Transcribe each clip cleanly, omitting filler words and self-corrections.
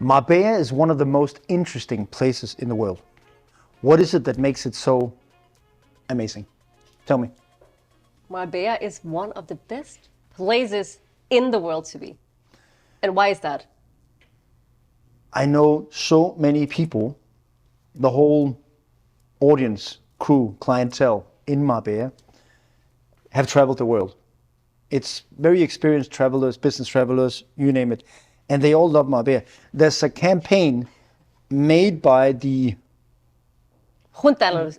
Marbella is one of the most interesting places in the world. What is it that makes it so amazing? Tell me. Marbella is one of the best places in the world to be. And why is that? I know so many people, the whole audience, crew, clientele in Marbella have traveled the world. It's very experienced travelers, business travelers, you name it. And they all love Marbella. There's a campaign made by the Junta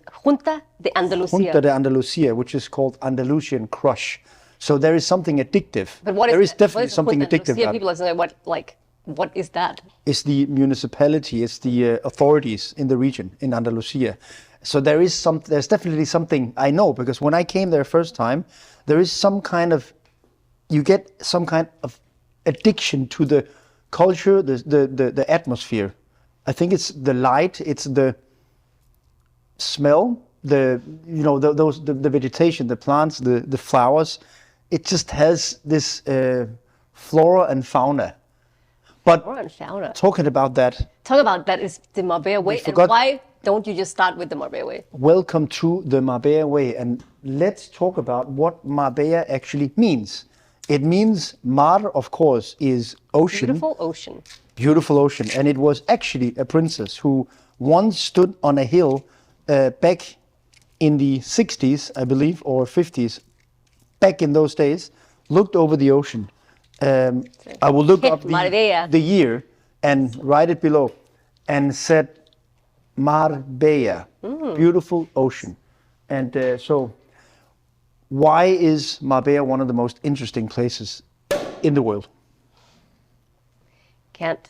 de Andalusia. Junta de Andalusia, which is called Andalusian Crush. So there is something addictive. But what there is definitely something addictive about it. People are what is that? It's the municipality, it's the authorities in the region, in Andalusia. So there's definitely something I know, because when I came there first time, there is you get some kind of addiction to the culture, the atmosphere. I think it's the light, it's the smell, the vegetation, the plants, the flowers. It just has this flora and fauna. But Flora and fauna. Talking about that is the Marbella way. And why don't you just start with the Marbella way? Welcome to the Marbella way, and let's talk about what Marbella actually means. It means mar, of course, is ocean. Beautiful ocean. Beautiful ocean. And it was actually a princess who once stood on a hill back in the 60s, I believe, or 50s, back in those days, looked over the ocean. I will look up the year and write it below, and said Marbella, beautiful ocean. And so why is Marbella one of the most interesting places in the world? Can't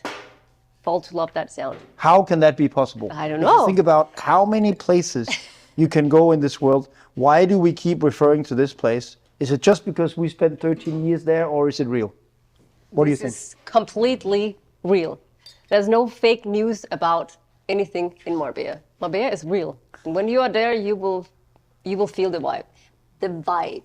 fall to love that sound. How can that be possible? I don't know. Think about how many places you can go in this world. Why do we keep referring to this place? Is it just because we spent 13 years there, or is it real? What do you think? This is completely real. There's no fake news about anything in Marbella. Marbella is real. And when you are there, you will feel the vibe. The vibe.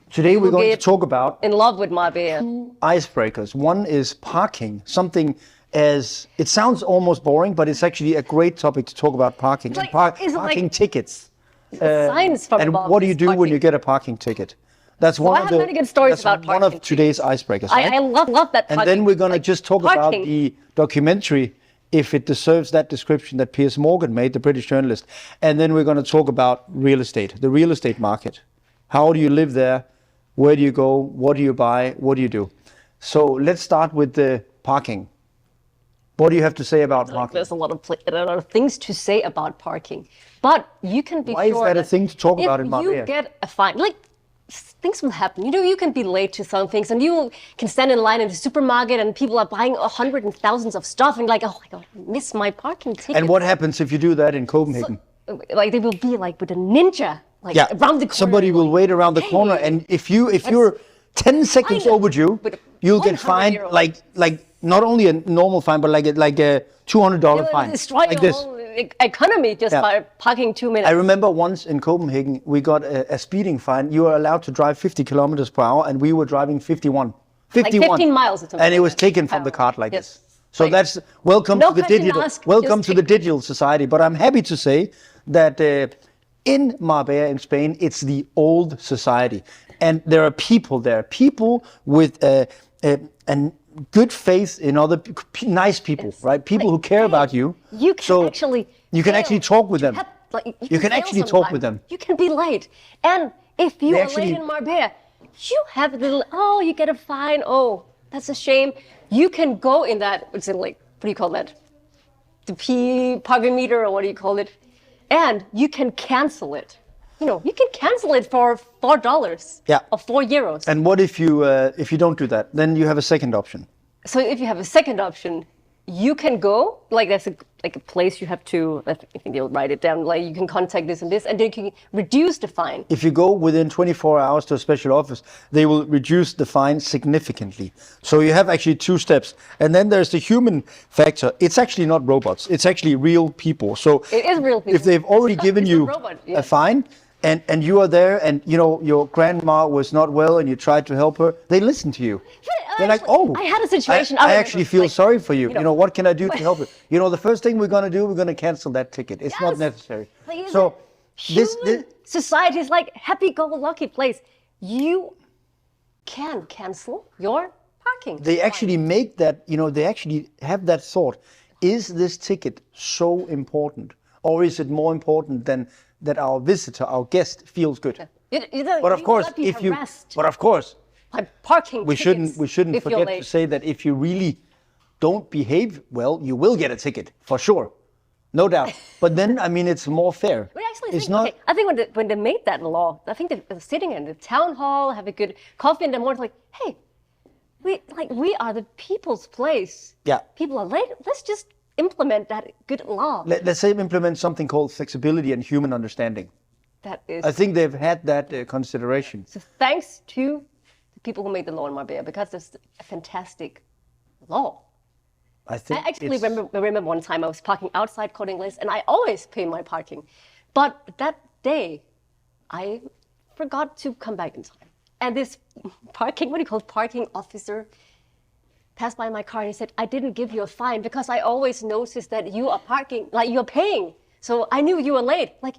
Today we're going to talk about in love with Marbella. Two icebreakers. One is parking. Something it sounds almost boring, but it's actually a great topic to talk about parking. Like, parking tickets. Signs from and above. What do you do when you get a parking ticket? That's I have many good stories about parking. One of today's icebreakers. I love that. And then we're going to just talk about the documentary, if it deserves that description that Piers Morgan made, the British journalist. And then we're going to talk about real estate, the real estate market. How do you live there? Where do you go? What do you buy? What do you do? So let's start with the parking. What do you have to say about parking? There's a lot of things to say about parking, but you can be Why sure is that a thing to talk about in Marbella? If you get a fine, things will happen. You can be late to some things, and you can stand in line in the supermarket, and people are buying hundreds and thousands of stuff, and oh my God, I missed my parking ticket. And what happens if you do that in Copenhagen? So, they will be with a ninja, around the corner. Somebody will wait around the corner, and if you're 10 seconds overdue, you'll get fined not only a normal fine, but like a $200 fine. Destroy your whole economy just by parking 2 minutes. I remember once in Copenhagen, we got a speeding fine. You were allowed to drive 50 kilometers per hour, and we were driving 51. 51. Like 15 miles or something. And it was taken from the cart like this. So that's welcome to the digital. Welcome to the digital society. But I'm happy to say that in Marbella in Spain, it's the old society, and there are people there, people with a good faith in other nice people, right? People who care about you. You can actually talk with them. You can actually talk with them. You can be late, and if you are late in Marbella, you have a little. Oh, you get a fine. Oh, that's a shame. You can go in that. What do you call that? The parking meter, or what do you call it? And you can cancel it. You can cancel it for $4 or €4. And what if you don't do that? Then you have a second option. So if you have a second option, you can go, there's a place you have to, I think they'll write it down, you can contact this and this, and then you can reduce the fine. If you go within 24 hours to a special office, they will reduce the fine significantly. So you have actually two steps. And then there's the human factor. It's actually not robots. It's actually real people. So it is real people. If they've already given you a fine, and you are there, and you know your grandma was not well, and you tried to help her. They listen to you. They're like, oh, I had a situation. I actually feel sorry for you. you know, You know, what can I do to help you? You know, the first thing we're gonna do, we're gonna cancel that ticket. It's not necessary. Like, So this society is like happy-go-lucky place. You can cancel your parking. they actually make that. You know, they actually have that thought. Is this ticket so important, or is it more important than that our visitor, our guest, feels good? But of course, but of course, by parking we shouldn't forget to say that if you really don't behave well, you will get a ticket for sure, no doubt. But then, I mean, it's more fair. But I actually it's think, not. okay, I think when they made that law, I think they were sitting in the town hall, have a good coffee in the morning, like, hey, we are the people's place. Yeah. People are late. Let's just implement that good law. Let's say implement something called flexibility and human understanding. That is. I think they've had that consideration. So thanks to the people who made the law in Marbella, because it's a fantastic law. I actually remember one time I was parking outside Corte Inglés, and I always pay my parking. But that day, I forgot to come back in time. And this parking officer passed by my car and he said, I didn't give you a fine because I always noticed that you are parking, like you're paying. So I knew you were late. Like,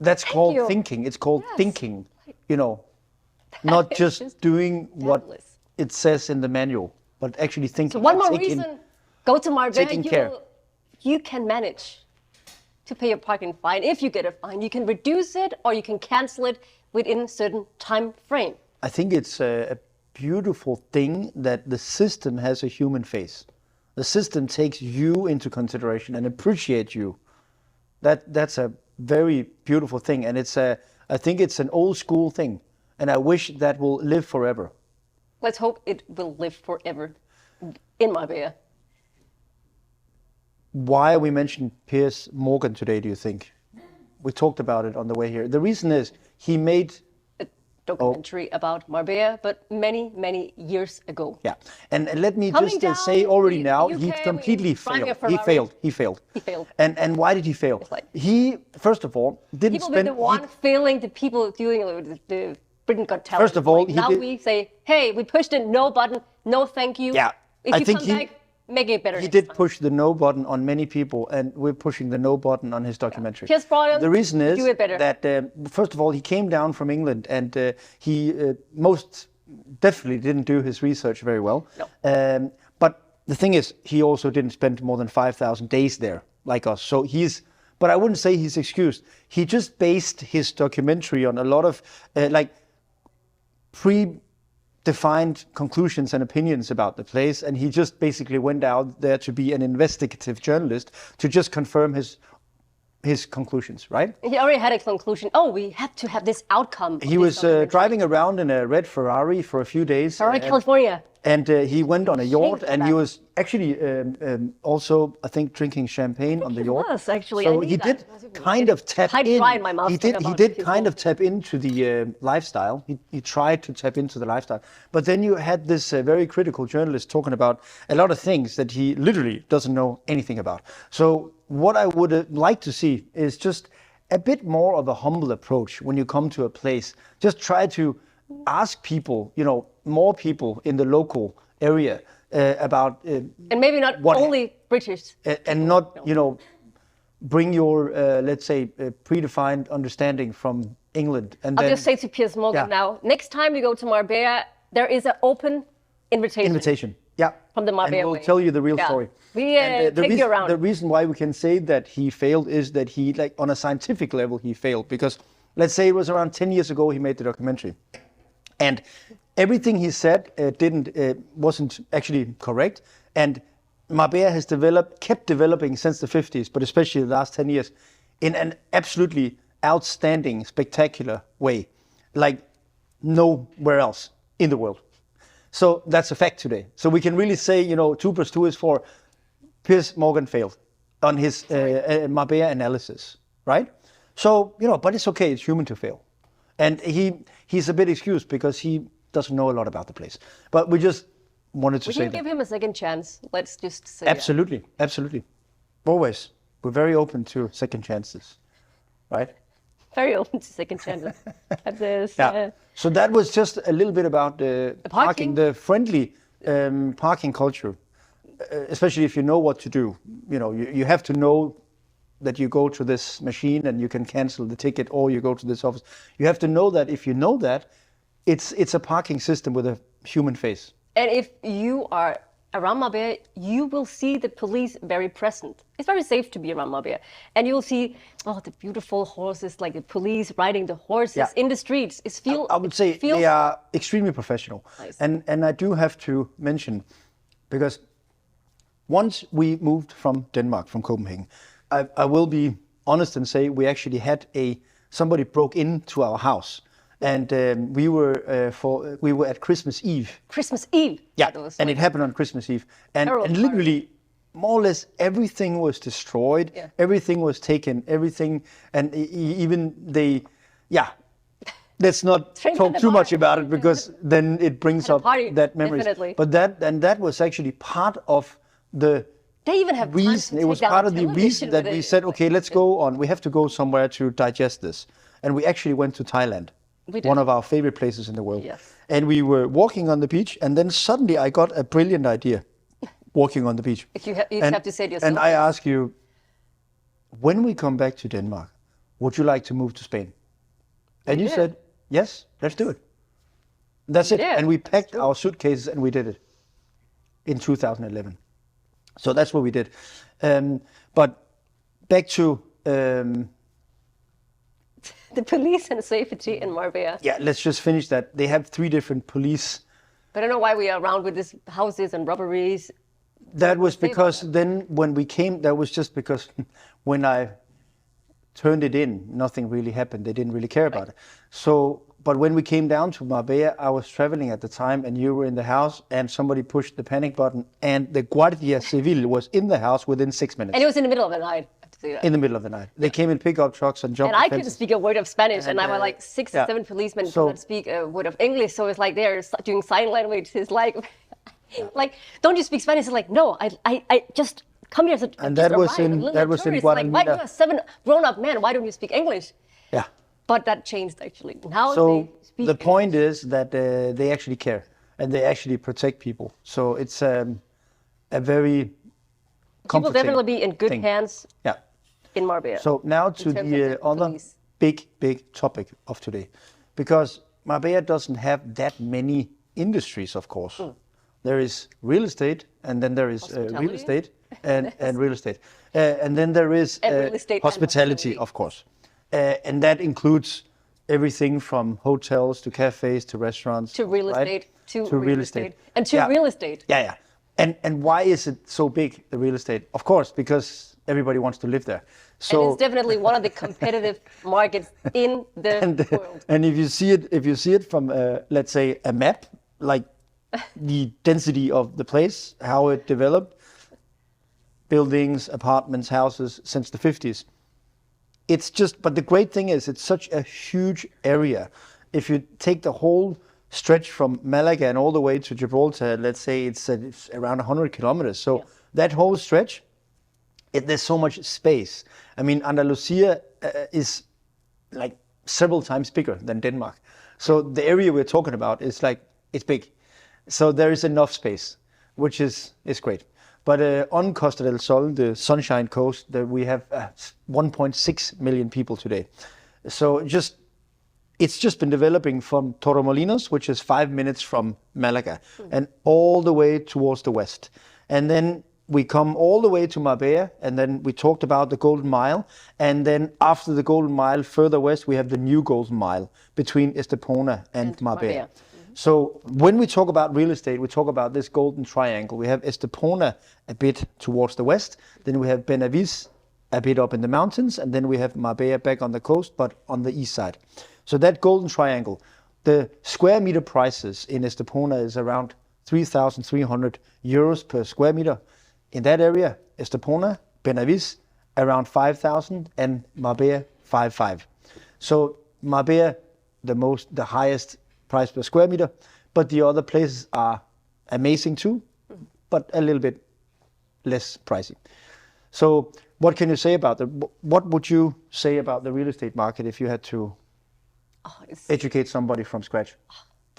that's called thinking. It's called thinking, you know, not just doing what it says in the manual, but actually thinking. So one more reason, go to Marbella. You can manage to pay your parking fine. If you get a fine, you can reduce it or you can cancel it within a certain time frame. I think it's a beautiful thing that the system has a human face. The system takes you into consideration and appreciates you. That's a very beautiful thing, and I think it's an old school thing, and I wish that will live forever. Let's hope it will live forever in Marbella. Why we mentioned Piers Morgan today, do you think? We talked about it on the way here. The reason is he made documentary about Marbella, but many, many years ago. Yeah, and let me just say already now, he completely failed. He failed. And why did he fail? He, first of all, didn't spend... People were the one failing the people doing the Britain Got Talent. First of all, now we say, hey, we pushed the no button, no thank you. Yeah, if you come back, make it better. He did push the no button on many people, and we're pushing the no button on his documentary. Just Brian, the reason is do it better. that, first of all, he came down from England, and he most definitely didn't do his research very well. No. But the thing is, he also didn't spend more than 5,000 days there, like us. So but I wouldn't say he's excused. He just based his documentary on a lot of, predefined conclusions and opinions about the place, and he just basically went out there to be an investigative journalist to just confirm his conclusions, right? He already had a conclusion. Oh, we have to have this outcome. He was driving around in a red Ferrari for a few days. Ferrari, California. And he went on a yacht, and he was actually also, I think, drinking champagne on the yacht. Yes, actually. So he did kind of tap in. He did kind of tap into the lifestyle. He tried to tap into the lifestyle. But then you had this very critical journalist talking about a lot of things that he literally doesn't know anything about. So what I would like to see is just a bit more of a humble approach when you come to a place. Just try to ask people, more people in the local area about... and maybe not only British. And not, bring your, let's say, predefined understanding from England. And I'll just say to Piers Morgan now, next time you go to Marbella, there is an open invitation. Yeah. From the Marbella and we'll tell you the real story. We take you around. The reason why we can say that he failed is that he, on a scientific level, he failed. Because let's say it was around 10 years ago he made the documentary. And everything he said wasn't actually correct. And Marbella has kept developing since the 50s, but especially the last 10 years, in an absolutely outstanding, spectacular way, like nowhere else in the world. So that's a fact today. So we can really say, 2 + 2 is 4. Piers Morgan failed on his Marbella analysis, right? So, but it's okay. It's human to fail. And he's a bit excused because he doesn't know a lot about the place. But we just wanted to say that. We can give him a second chance. Let's just say Absolutely. Always. We're very open to second chances, right? very open to second chances at this. Yeah. So that was just a little bit about the parking, the friendly parking culture, especially if you know what to do. You know, you have to know that you go to this machine and you can cancel the ticket, or you go to this office. You have to know that if you know that, it's a parking system with a human face. And if you are around Marbella, you will see the police very present. It's very safe to be around Marbella. And you'll see, the beautiful horses, like the police riding the horses in the streets. I would say they are extremely professional. Nice. And I do have to mention, because once we moved from Denmark, from Copenhagen, I will be honest and say we actually had somebody broke into our house. And we were at Christmas Eve. Christmas Eve. Yeah, and it happened on Christmas Eve, and literally, more or less everything was destroyed. Yeah. Everything was taken. Everything, and even they, Let's not talk too much about it, because then it brings up that memories. Definitely. But that was actually part of the. They even have reason. It was part of the reason that we said, okay, let's go on. We have to go somewhere to digest this, and we actually went to Thailand. One of our favorite places in the world. Yes. And we were walking on the beach, and then suddenly I got a brilliant idea walking on the beach. You have to say it yourself. And I ask you, when we come back to Denmark, would you like to move to Spain? And you said, yes, let's do it. That's it. And we packed our suitcases and we did it in 2011. So that's what we did. But back to... the police and safety in Marbella. Yeah, let's just finish that. They have 3 different police. But I don't know why we are around with these houses and robberies. That was because then when we came, that was just because when I turned it in, nothing really happened. They didn't really care about it. So, but when we came down to Marbella, I was traveling at the time, and you were in the house, and somebody pushed the panic button, and the Guardia Civil was in the house within 6 minutes. And it was in the middle of the night. In the middle of the night. They came in pickup trucks and jumped. And I couldn't speak a word of Spanish, and I was like 6 or 7 policemen who couldn't speak a word of English. So it's like they're doing sign language. It's like, don't you speak Spanish? It's like, no, I just come here. And that was in Guatemala. Like, why you are 7 grown-up men? Why don't you speak English? Yeah. But that changed actually. Now so they speak the point is that they actually care and they actually protect people. So it's a very people definitely be in good hands. Yeah. In Marbella. So now to the other big topic of today, because Marbella doesn't have that many industries, of course. There is real estate, and then there is real estate and real estate, and then there is hospitality, of course, and that includes everything from hotels to cafes to restaurants to real estate to real estate and to real estate. Yeah. And why is it so big, the real estate? Of course, because everybody wants to live there. So and it's definitely one of the competitive markets in the world. And if you see it from, let's say, a map, like the density of the place, how it developed, buildings, apartments, houses since the 50s. It's just, but the great thing is it's such a huge area. If you take the whole stretch from Malaga and all the way to Gibraltar, let's say it's around 100 kilometers. So that whole stretch, there's so much space. I mean, Andalusia is like several times bigger than Denmark. So the area we're talking about is like, it's big. So there is enough space, which is great. But on Costa del Sol, the Sunshine Coast, we have 1.6 million people today. So it's just been developing from Torremolinos, which is 5 minutes from Malaga, and all the way towards the west. And then we come all the way to Marbella, and then we talked about the Golden Mile. And then after the Golden Mile, further west, we have the new Golden Mile between Estepona and Marbella. So when we talk about real estate, we talk about this golden triangle. We have Estepona a bit towards the west, then we have Benaviz a bit up in the mountains, and then we have Marbella back on the coast, but on the east side. So that golden triangle, the square meter prices in Estepona is around 3,300 euros per square meter. In that area, Estepona, Benaviz, around 5,000, and Marbella, 5,500. So Marbella, the highest price per square meter, but the other places are amazing too, but a little bit less pricey. So What can you say about what would you say about the real estate market if you had to educate somebody from scratch?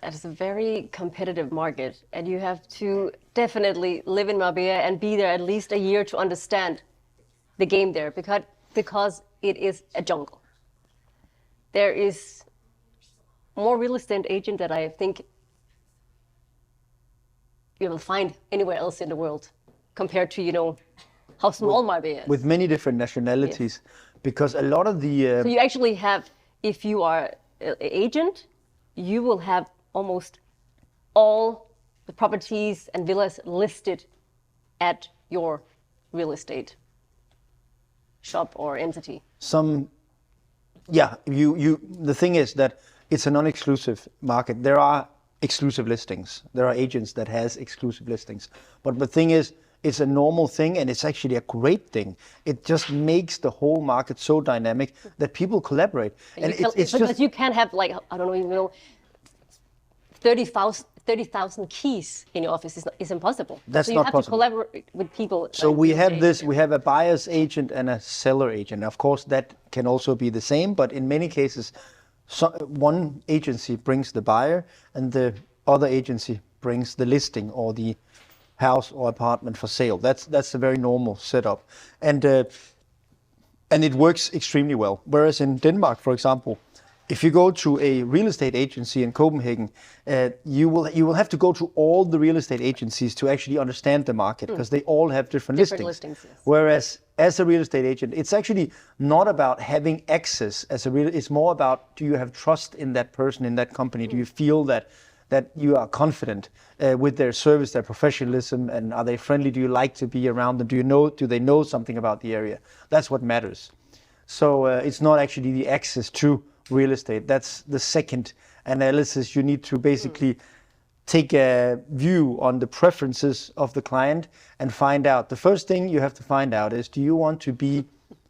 That is a very competitive market, and you have to definitely live in Marbella and be there at least a year to understand the game there, because it is a jungle. There is more real estate agent that I think you will find anywhere else in the world, compared to, how small Marbella is. With many different nationalities, because a lot of the... So you actually have, if you are an agent, you will have almost all the properties and villas listed at your real estate shop or entity. The thing is that it's a non-exclusive market. There are exclusive listings. There are agents that has exclusive listings. But the thing is, it's a normal thing, and it's actually a great thing. It just makes the whole market so dynamic that people collaborate. And it's just, you can't have, like, I don't know, 30,000 keys in your office. Is impossible. That's so not possible. You have to collaborate with people. So we have this. We have a buyer's agent and a seller agent. Of course, that can also be the same. But in many cases, one agency brings the buyer, and the other agency brings the listing or the house or apartment for sale. That's a very normal setup, and it works extremely well. Whereas in Denmark, for example, if you go to a real estate agency in Copenhagen, you will have to go to all the real estate agencies to actually understand the market, because they all have different listings. Yes. Whereas as a real estate agent, it's actually not about having access it's more about, do you have trust in that person, in that company? Do you feel that you are confident with their service, their professionalism, and are they friendly? Do you like to be around them? Do they know something about the area? That's what matters. So it's not actually the access to real estate. That's the second analysis. You need to basically take a view on the preferences of the client and find out. The first thing you have to find out is, do you want to be,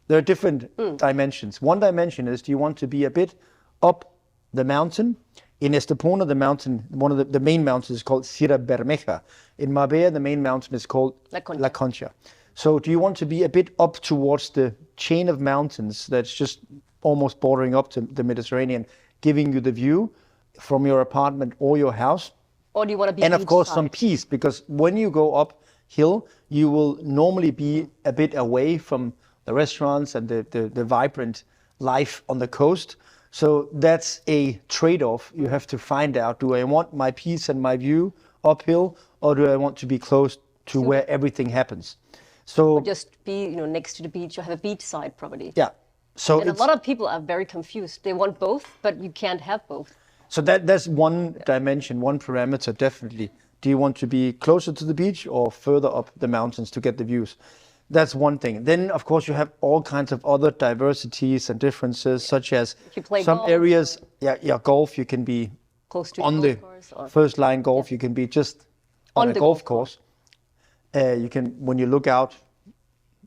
there are different dimensions. One dimension is, do you want to be a bit up the mountain? In Estepona, the mountain, one of the main mountains is called Sierra Bermeja. In Marbella, the main mountain is called La Concha. So do you want to be a bit up towards the chain of mountains that's just almost bordering up to the Mediterranean, giving you the view from your apartment or your house? Or do you want to be and of course side? Some peace, because when you go uphill, you will normally be a bit away from the restaurants and the vibrant life on the coast. So that's a trade-off. You have to find out, do I want my peace and my view uphill, or do I want to be close to where everything happens? So or just be next to the beach, or have a beachside property. Yeah. So and a lot of people are very confused. They want both, but you can't have both. So that's one dimension, one parameter, definitely. Do you want to be closer to the beach or further up the mountains to get the views? That's one thing. Then, of course, you have all kinds of other diversities and differences, such as some golf, areas, golf, you can be close to on the first line golf, you can be just on a golf course. You can, when you look out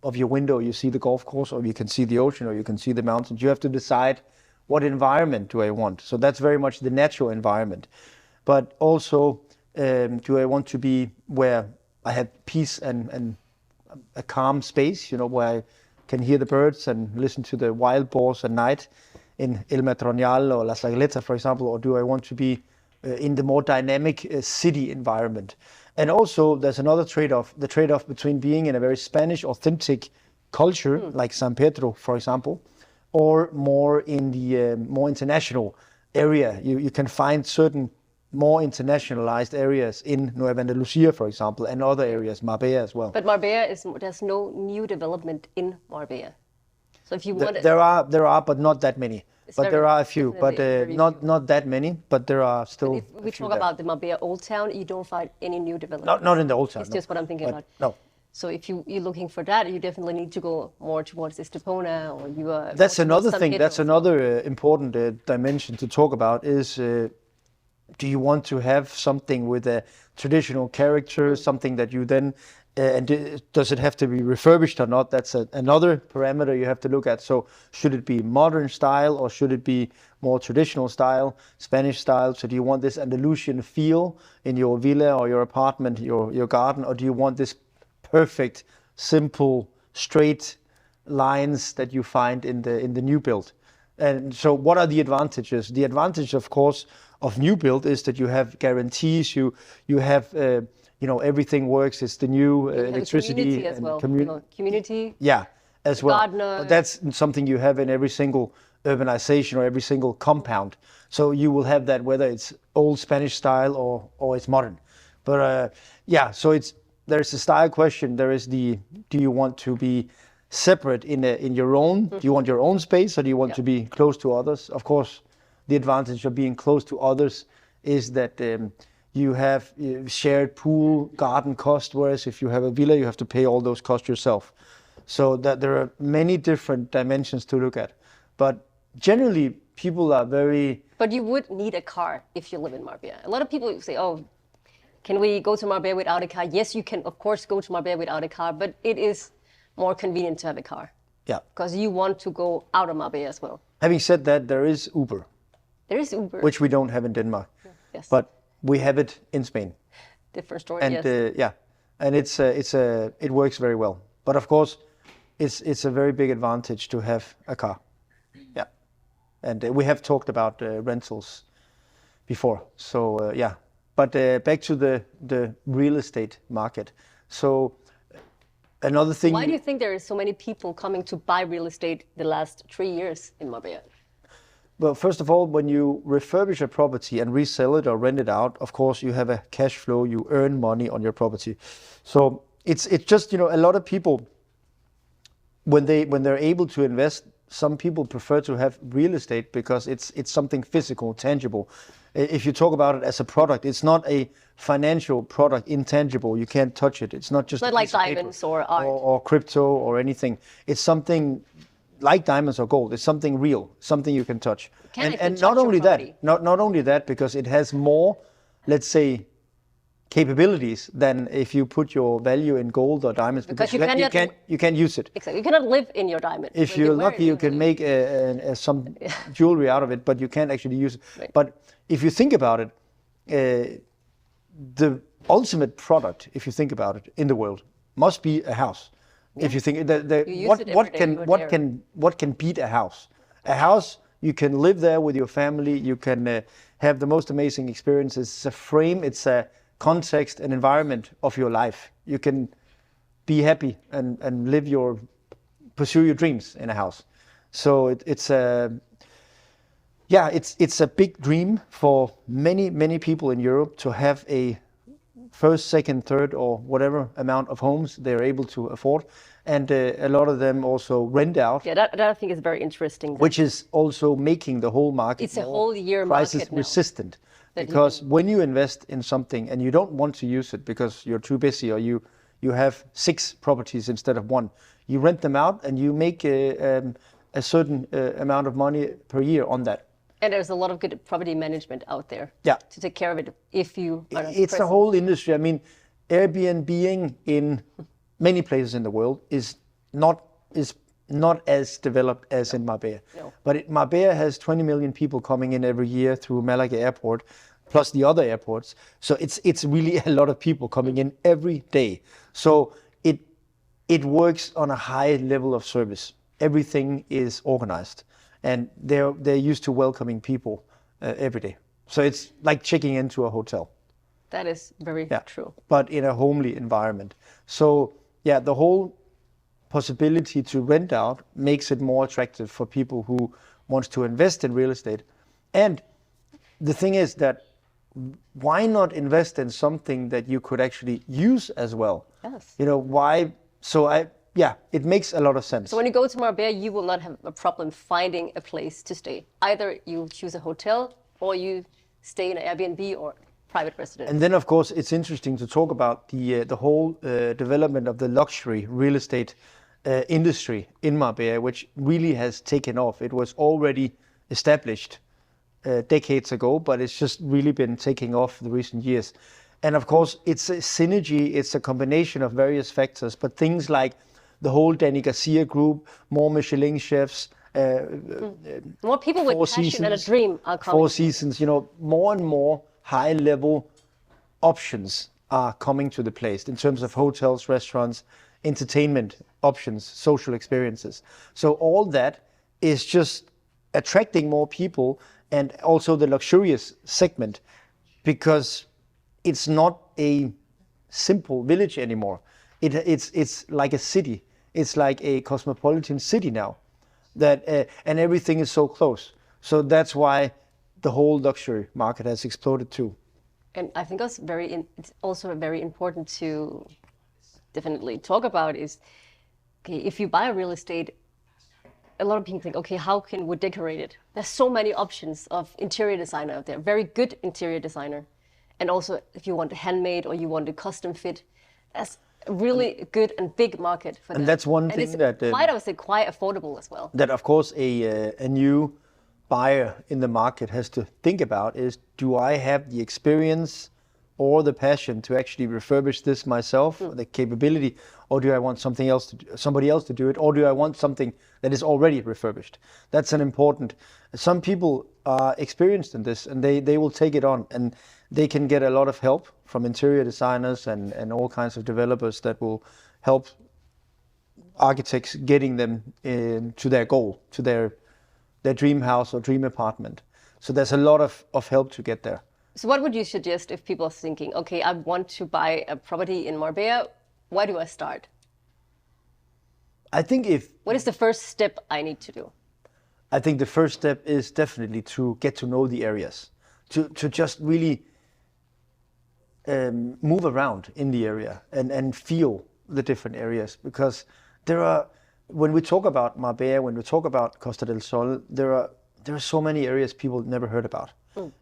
of your window, you see the golf course, or you can see the ocean, or you can see the mountains. You have to decide, what environment do I want? So that's very much the natural environment. But also, do I want to be where I have peace and a calm space, where I can hear the birds and listen to the wild boars at night in El Matronal or La Sagleta, for example, or do I want to be in the more dynamic city environment? And also, there's another trade-off, the trade-off between being in a very Spanish authentic culture, like San Pedro, for example, or more in the more international area. You can find certain more internationalized areas in Nueva Andalusia, for example, and other areas, Marbella as well. But Marbella there's no new development in Marbella. So if you want there are, but not that many. But there are a few, but not that many. But there are still. If we talk about the Marbella Old Town, you don't find any new development. Not in the Old Town. It's just what I'm thinking about. No. So if you're looking for that, you definitely need to go more towards Estepona, or you are. That's another thing. That's another important dimension to talk about. Is do you want to have something with a traditional character, something that you then, and does it have to be refurbished or not? That's another parameter you have to look at. So should it be modern style, or should it be more traditional style, Spanish style? So do you want this Andalusian feel in your villa or your apartment, your garden, or do you want this perfect, simple, straight lines that you find in the new build. And so what are the advantages? The advantage, of course, of new build is that you have guarantees, you have everything works. It's the new electricity community as well. Community. Yeah, as well. Gardener. But that's something you have in every single urbanization or every single compound. So you will have that whether it's old Spanish style or it's modern. But so there's a style question. There is do you want to be separate in your own? Do you want your own space, or do you want to be close to others? Of course, the advantage of being close to others is that you have shared pool, garden cost, whereas if you have a villa, you have to pay all those costs yourself. So that there are many different dimensions to look at. But generally, people are very... But you would need a car if you live in Marbella. A lot of people say, oh, can we go to Marbella without a car? Yes, you can, of course, go to Marbella without a car, but it is more convenient to have a car. Yeah. Because you want to go out of Marbella as well. Having said that, there is Uber. There is Uber. Which we don't have in Denmark. Yes. But we have it in Spain. Different story, and, yes. And it works very well. But of course, it's a very big advantage to have a car. Yeah. And we have talked about rentals before. So, But back to the real estate market. So another thing... Why do you think there are so many people coming to buy real estate the last 3 years in Marbella? Well, first of all, when you refurbish a property and resell it or rent it out, of course, you have a cash flow, you earn money on your property. So it's just, a lot of people, when they're able to invest, some people prefer to have real estate because it's something physical, tangible. If you talk about it as a product, it's not a financial product, intangible. You can't touch it. It's not just like diamonds or art. Or crypto or anything. It's something like diamonds or gold. It's something real, something you can touch. And not only that, not only that, because it has more, let's say, capabilities than if you put your value in gold or diamonds, because you can't use it. Exactly. You cannot live in your diamond. If you're lucky, you can make some jewelry out of it, but you can't actually use it. Right. But if you think about it, the ultimate product, if you think about it, in the world must be a house. Yeah. If you think what can beat a house? A house, you can live there with your family. You can have the most amazing experiences. It's a frame. It's a context and environment of your life. You can be happy and pursue your dreams in a house. So it's a big dream for many people in Europe to have a first, second, third, or whatever amount of homes they're able to afford. And a lot of them also rent out. Yeah, that I think is very interesting. Which is also making the whole market it's a whole year crisis market resistant. Because when you invest in something and you don't want to use it because you're too busy, or you have 6 properties instead of 1, you rent them out and you make a certain amount of money per year on that. And there's a lot of good property management out there to take care of it if you are not It's a whole industry. I mean, Airbnb-ing in many places in the world is not as developed as in Marbella. No. But Marbella has 20 million people coming in every year through Malaga Airport, plus the other airports. So it's really a lot of people coming in every day. So it works on a high level of service. Everything is organized, and they're used to welcoming people every day. So it's like checking into a hotel. That is very true. But in a homely environment. So the whole possibility to rent out makes it more attractive for people who wants to invest in real estate. And the thing is that why not invest in something that you could actually use as well? Yes. Why? So it makes a lot of sense. So when you go to Marbella, you will not have a problem finding a place to stay. Either you choose a hotel or you stay in an Airbnb or private residence. And then, of course, it's interesting to talk about the whole development of the luxury real estate industry in Marbella, which really has taken off. It was already established decades ago, but it's just really been taking off the recent years. And of course, it's a synergy, it's a combination of various factors, but things like the whole Danny Garcia group, more Michelin chefs, more people with passion and a dream are coming. 4 Seasons, more and more high-level options are coming to the place in terms of hotels, restaurants. entertainment options, social experiences. So all that is just attracting more people, and also the luxurious segment, because it's not a simple village anymore. It's like a city. It's like a cosmopolitan city now, that and everything is so close. So that's why the whole luxury market has exploded too. And I think it's also very important to definitely talk about is, okay, if you buy a real estate, a lot of people think, okay, how can we decorate it? There's so many options of interior designer out there, very good interior designer. And also if you want a handmade or you want a custom fit, that's a really good and big market for that. And that's one thing that... quite, I would say, quite affordable as well. That of course a new buyer in the market has to think about is, do I have the experience or the passion to actually refurbish this myself, the capability, or do I want somebody else to do it, or do I want something that is already refurbished? That's an important... Some people are experienced in this, and they will take it on, and they can get a lot of help from interior designers and all kinds of developers that will help architects getting them to their goal, to their dream house or dream apartment. So there's a lot of help to get there. So what would you suggest if people are thinking, okay, I want to buy a property in Marbella, where do I start? I think what is the first step I need to do? I think the first step is definitely to get to know the areas, to just really move around in the area and feel the different areas, because there are, when we talk about Marbella, when we talk about Costa del Sol, there are so many areas people never heard about.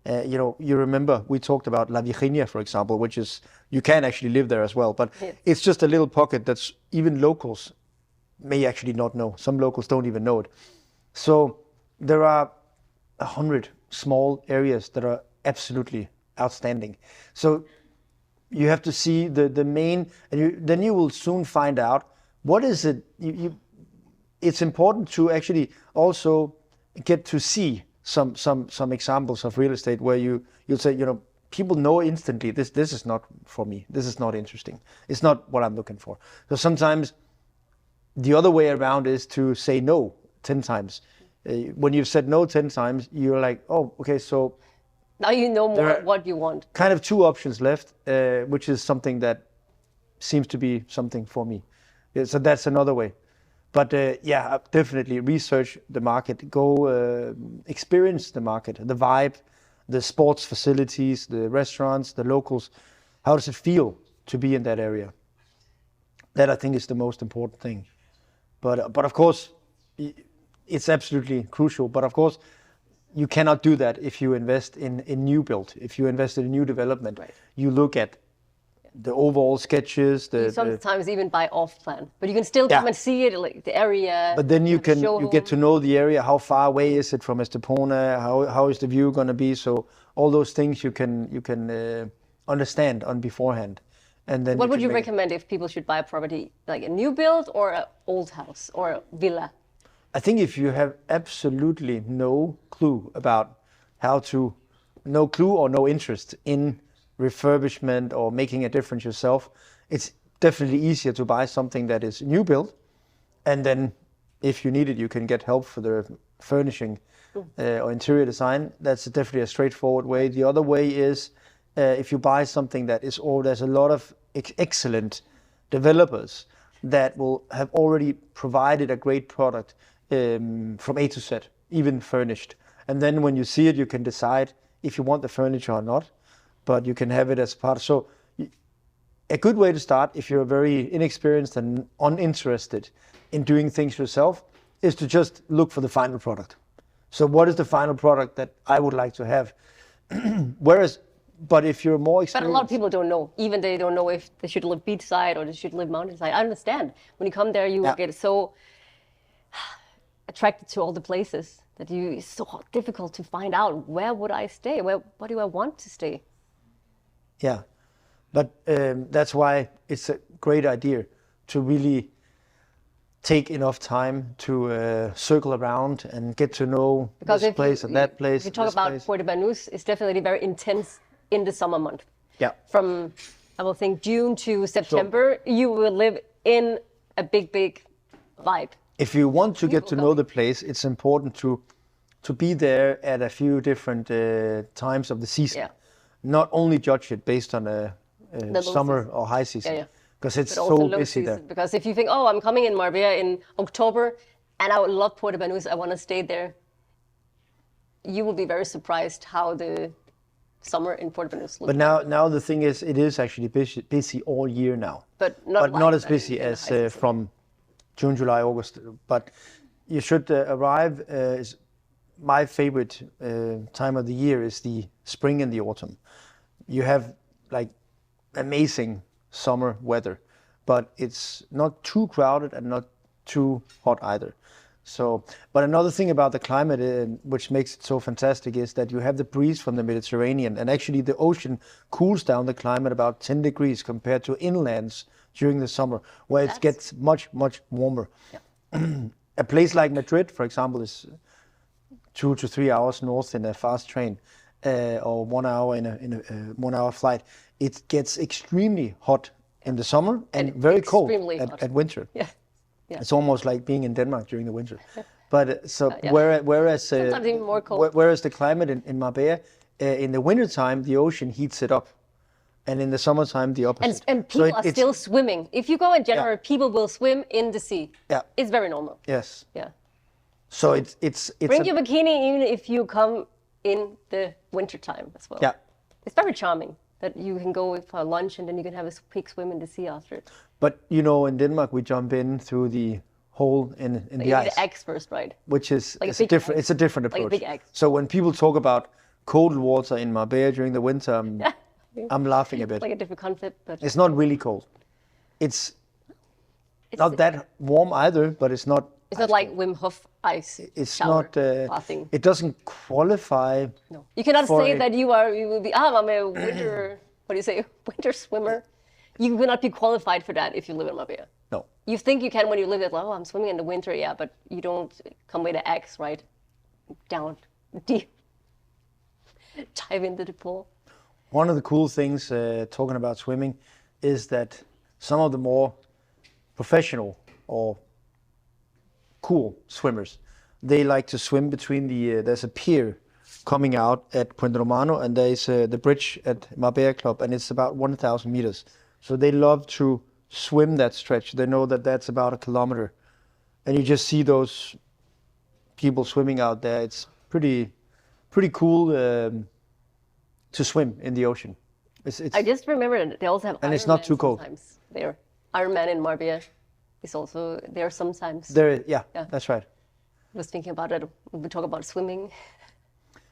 You remember we talked about La Virginia, for example, which is, you can actually live there as well, but it's just a little pocket that's even locals may actually not know. Some locals don't even know it. So there are 100 small areas that are absolutely outstanding. So you have to see the main, and then you will soon find out what is it. It's important to actually also get to see some examples of real estate where you'll say, people know instantly, this is not for me, this is not interesting, it's not what I'm looking for. So sometimes the other way around is to say no 10 times. When you've said no 10 times, you're like, oh, okay, so now you know more what you want. Kind of two options left, which is something that seems to be something for me. So that's another way. But definitely research the market, go experience the market, the vibe, the sports facilities, the restaurants, the locals. How does it feel to be in that area? That I think is the most important thing. But of course, it's absolutely crucial. But of course, you cannot do that if you invest in new build. If you invest in a new development, you look at the overall sketches. You sometimes even buy off plan, but you can still come and see it, like the area. But then you get to know the area. How far away is it from Estepona? How is the view going to be? So all those things you can understand on beforehand. And then what would you recommend if people should buy a property, like a new build or an old house or a villa? I think if you have absolutely no clue about no clue or no interest in refurbishment or making a difference yourself, it's definitely easier to buy something that is new build, and then if you need it, you can get help for the furnishing or interior design. That's definitely a straightforward way. The other way is if you buy something that is there's a lot of excellent developers that will have already provided a great product from A to Z, even furnished. And then when you see it, you can decide if you want the furniture or not, but you can have it as part. So a good way to start, if you're very inexperienced and uninterested in doing things yourself, is to just look for the final product. So what is the final product that I would like to have? But if you're more experienced... But a lot of people don't know. Even they don't know if they should live beachside or they should live mountainside. I understand. When you come there, you get so attracted to all the places that it's so difficult to find out, where would I stay? What do I want to stay? Yeah, but that's why it's a great idea to really take enough time to circle around and get to know this place and that place. If you talk about Puerto Banús, it's definitely very intense in the summer month. Yeah. From, I will think, June to September, you will live in a big vibe. If you want to get to know the place, it's important to be there at a few different times of the season. Yeah. Not only judge it based on a summer season. or high season, because it's But also so low busy there. season. Because if you think, oh, I'm coming in Marbella in October, and I would love Portobello, I want to stay there, you will be very surprised how the summer in Portobello looks. But now the thing is, it is actually busy all year now. But not not like as that busy in the as high season. from June, July, August. But you should arrive. My favorite time of the year is the spring and the autumn. You have like amazing summer weather, but it's not too crowded and not too hot either. So, but another thing about the climate, which makes it so fantastic, is that you have the breeze from the Mediterranean, and actually the ocean cools down the climate about 10 degrees compared to inlands during the summer, where it gets much warmer. Yeah. A place like Madrid, for example, is 2 to 3 hours north in a fast train, or 1 hour in a 1 hour flight. It gets extremely hot in the summer and very cold at winter. Yeah. Yeah. It's almost like being in Denmark during the winter. But whereas sometimes even more cold. Whereas the climate in Marbella, in the wintertime, the ocean heats it up. And in the summertime, the opposite. And people are still swimming. If you go in January, people will swim in the sea. Yeah. It's very normal. Yes. Yeah. So it's Bring your bikini even if you come in the wintertime as well. Yeah. It's very charming that you can go for lunch and then you can have a quick swim in the sea after it. But in Denmark, we jump in through the hole in the ice. The eggs first, right? Which is like it's a different approach. Like a big egg. So when people talk about cold water in Marbella during the winter, I'm laughing a bit. Like a different concept, but it's not really cold. It's not that warm either, but it's not. It's not like Wim Hof ice. It's shower not. bathing. It doesn't qualify. No, you cannot say that you will be. I'm a winter. What do you say? Winter swimmer. You will not be qualified for that if you live in Marbella. No. You think you can when you live it. I'm swimming in the winter, yeah, but you don't come with the eggs, right? Down deep. Dive into the pool. One of the cool things talking about swimming is that some of the more professional or cool swimmers, they like to swim between there's a pier coming out at Puente Romano, and there's the bridge at Marbella Club, and it's about 1,000 meters. So they love to swim that stretch. They know that that's about 1 kilometer, and you just see those people swimming out there. It's pretty cool to swim in the ocean. I just remember that they also have and it's not too cold. Sometimes there, Ironman in Marbella is also there sometimes. Yeah, that's right. I was thinking about it when we talk about swimming.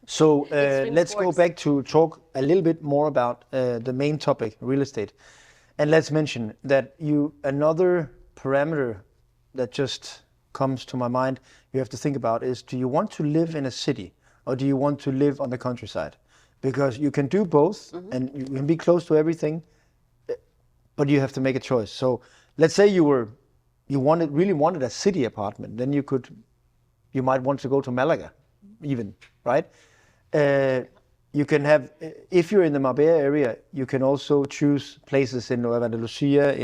So let's go back to talk a little bit more about the main topic, real estate. And let's mention that another parameter that just comes to my mind you have to think about is, do you want to live in a city or do you want to live on the countryside? Because you can do both, and you can be close to everything, but you have to make a choice. So let's say you really wanted a city apartment, then you might want to go to Malaga even, right? You can have, if you're in the Marbella area, you can also choose places in Nueva Andalusia,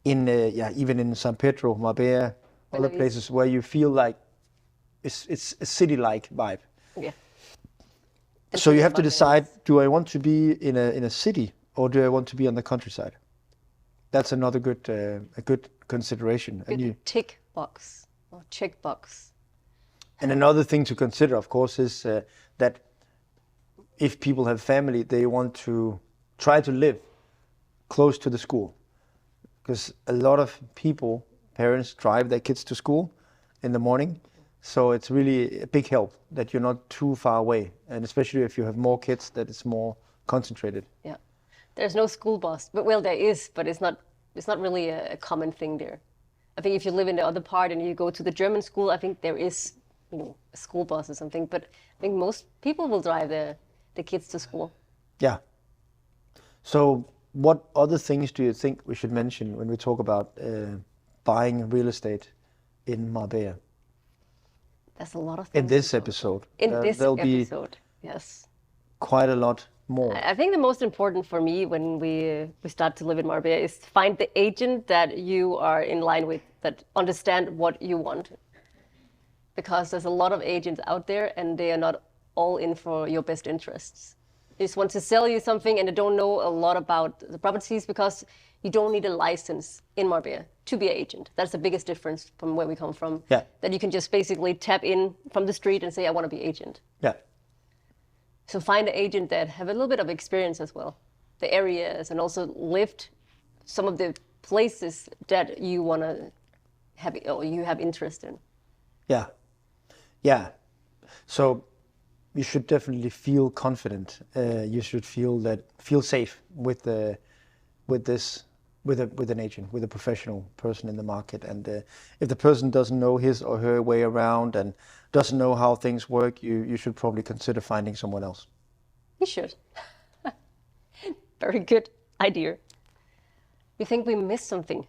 even in San Pedro, Marbella, other places where you feel like it's a city-like vibe. Yeah. So you have to decide: do I want to be in a city or do I want to be on the countryside? That's another good consideration. Good tick box or check box. And another thing to consider, of course, is that if people have family, they want to try to live close to the school, because a lot of parents drive their kids to school in the morning. So it's really a big help that you're not too far away, and especially if you have more kids, that it's more concentrated. Yeah, there's no school bus, but there is, but it's not really a common thing there. I think if you live in the other part and you go to the German school, I think there is a school bus or something, but I think most people will drive the kids to school. Yeah. So what other things do you think we should mention when we talk about buying real estate in Marbella? There's a lot of things. In this episode. There'll be yes. Quite a lot more? I think the most important for me when we start to live in Marbella is to find the agent that you are in line with, that understand what you want. Because there's a lot of agents out there and they are not all in for your best interests. They just want to sell you something and they don't know a lot about the properties, because you don't need a license in Marbella to be an agent. That's the biggest difference from where we come from. Yeah. That you can just basically tap in from the street and say, I want to be agent. Yeah. So find an agent that have a little bit of experience as well, the areas, and also lived some of the places that you want to have, or you have interest in. Yeah. Yeah. So you should definitely feel confident. You should feel safe with an agent, with a professional person in the market. And if the person doesn't know his or her way around and doesn't know how things work, you should probably consider finding someone else. You should. Very good idea. You think we missed something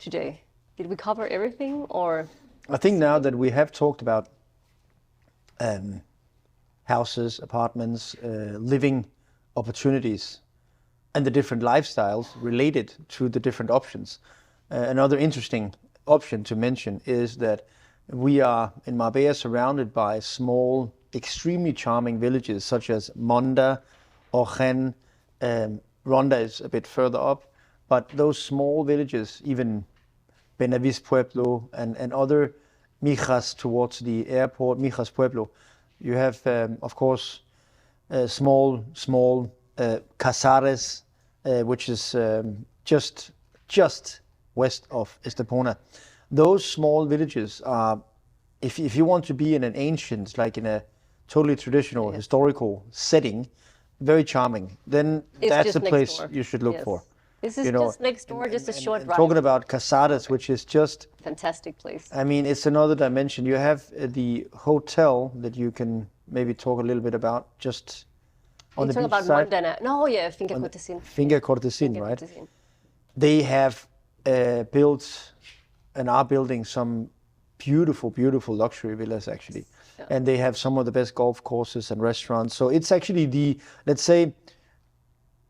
today? Did we cover everything, or? I think now that we have talked about houses, apartments, living opportunities, and the different lifestyles related to the different options. Another interesting option to mention is that we are in Marbella surrounded by small, extremely charming villages such as Monda, Ojen. Ronda is a bit further up, but those small villages, even Benavis Pueblo and other Mijas towards the airport, Mijas Pueblo, you have, of course, small Casares, which is just west of Estepona. Those small villages are, if you want to be in an ancient, like in a totally traditional historical setting, very charming, then that's the place you should look for. This is just next door, just a short drive. Talking about Casares, which is just fantastic place. I mean, it's another dimension. You have the hotel that you can maybe talk a little bit about, just on the beach side. No, yeah, Finca Cortesin. Finca Cortesin, right? They have built and are building some beautiful, beautiful luxury villas, actually. Yeah. And they have some of the best golf courses and restaurants. So it's actually let's say,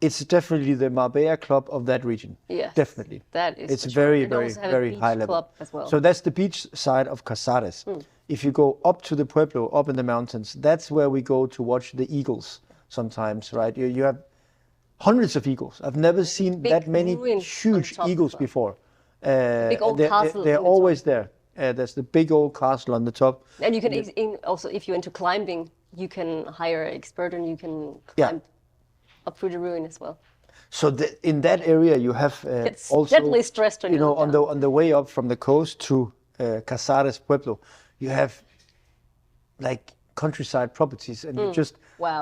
it's definitely the Marbella club of that region. Yeah, definitely. That is. It's very, very high level. Club as well. So that's the beach side of Casares. If you go up to the Pueblo, up in the mountains, that's where we go to watch the eagles sometimes, right? You have hundreds of eagles. I've never seen that many huge eagules before. Big old castle. They're always there. There's the big old castle on the top. And you can also, if you're into climbing, you can hire an expert and you can climb up through the ruin as well. So in that area, you have also deadly stressed on on the way up from the coast to Casares Pueblo, you have like countryside properties, and you just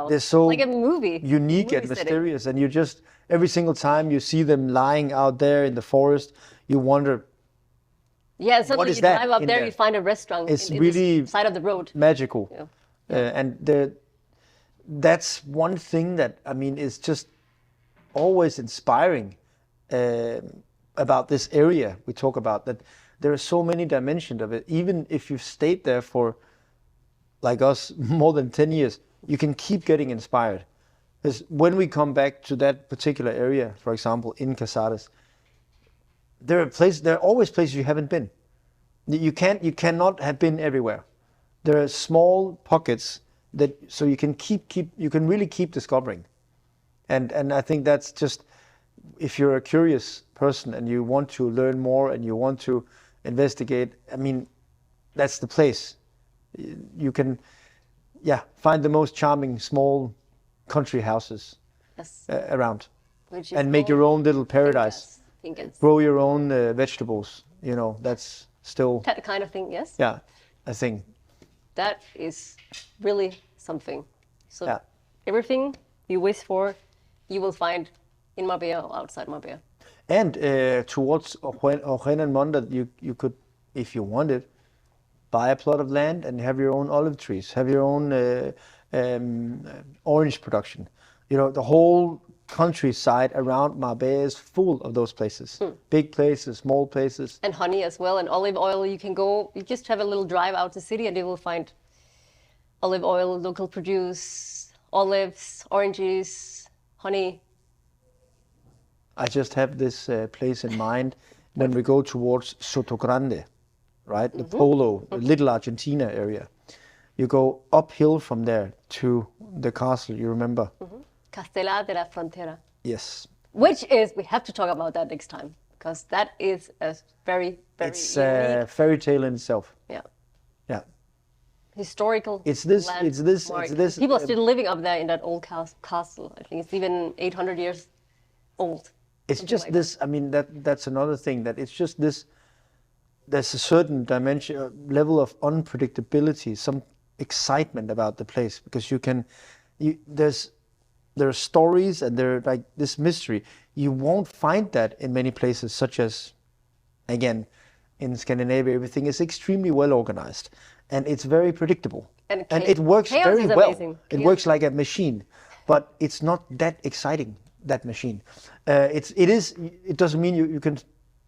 they're so like a movie, unique and mysterious, setting. And you just every single time you see them lying out there in the forest, you wonder. Yeah, suddenly you drive up there, you find a restaurant. It's really the side of the road. Magical, and that's one thing that I mean is just always inspiring about this area we talk about, that there are so many dimensions of it. Even if you've stayed there for, like us, more than 10 years, you can keep getting inspired. Because when we come back to that particular area, for example, in Casares, there are always places you haven't been. You cannot have been everywhere. There are small pockets so you can really keep discovering. And I think that's just, if you're a curious person and you want to learn more and you want to investigate, I mean, that's the place. You can, find the most charming small country houses around, and make your own little paradise. Grow your own vegetables. That's still that kind of thing. Yes. Yeah, I think that is really something. So everything you wish for, you will find in Marbella or outside Marbella. And towards Ojen and Monda, you could, if you wanted, buy a plot of land and have your own olive trees, have your own orange production. The whole countryside around Marbella is full of those places. Big places, small places. And honey as well, and olive oil. You just have a little drive out the city and you will find olive oil, local produce, olives, oranges, honey. I just have this place in mind when we go towards Soto Grande, right? The Polo, the Little Argentina area. You go uphill from there to the castle, you remember? Castelar de la Frontera. Yes. Which is, we have to talk about that next time, because that is a very, very It's a unique, fairy tale in itself. yeah, Yeah. historical It's this. People are still living up there in that old castle. I think it's even 800 years old. It's something just like this. I mean, that's another thing. That it's just this. There's a certain dimension, level of unpredictability, some excitement about the place because there are stories and there are like this mystery. You won't find that in many places, such as, again, in Scandinavia, everything is extremely well organized and it's very predictable. And it works chaos very is well. amazing. It Chaos. works like a machine, but it's not that exciting, that machine. It doesn't mean you can,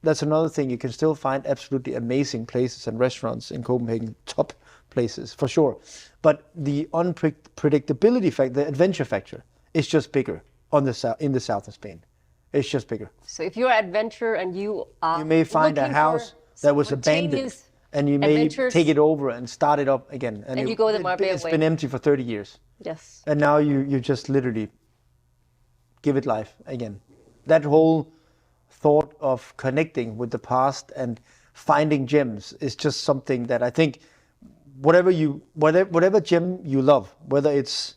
that's another thing. You can still find absolutely amazing places and restaurants in Copenhagen, top places for sure. But the unpredictability factor, the adventure factor, is just bigger in the south of Spain. It's just bigger. So if you're an adventurer and you may find a looking house for that was abandoned, spontaneous and you may adventures, take it over and start it up again. And you go the Marbella It's way. been empty for 30 years. Yes. And now you just literally give it life again. That whole thought of connecting with the past and finding gems is just something that I think whatever gem you love, whether it's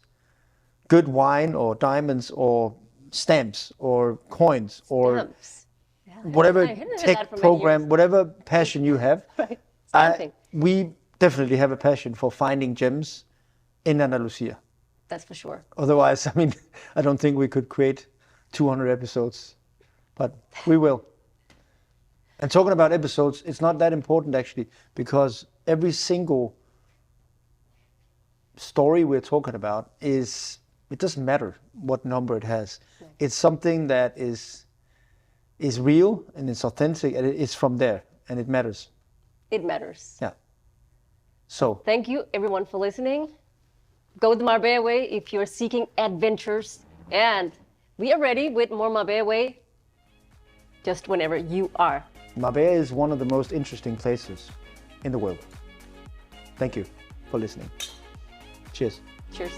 good wine or diamonds or stamps or coins or Stamps. Yeah, whatever I hadn't heard that tech for many program, years. whatever passion you have, Right. Stamping. we definitely have a passion for finding gems in Andalusia. That's for sure. Otherwise, I mean, I don't think we could create 200 episodes, but we will. And talking about episodes, it's not that important actually, because every single story we're talking about it doesn't matter what number it has. No. It's something that is real and it's authentic and it's from there and it matters. It matters. Yeah. So. Thank you everyone for listening. Go the Marbella way if you're seeking adventures. And we are ready with more Marbella way just whenever you are. Marbella is one of the most interesting places in the world. Thank you for listening. Cheers. Cheers.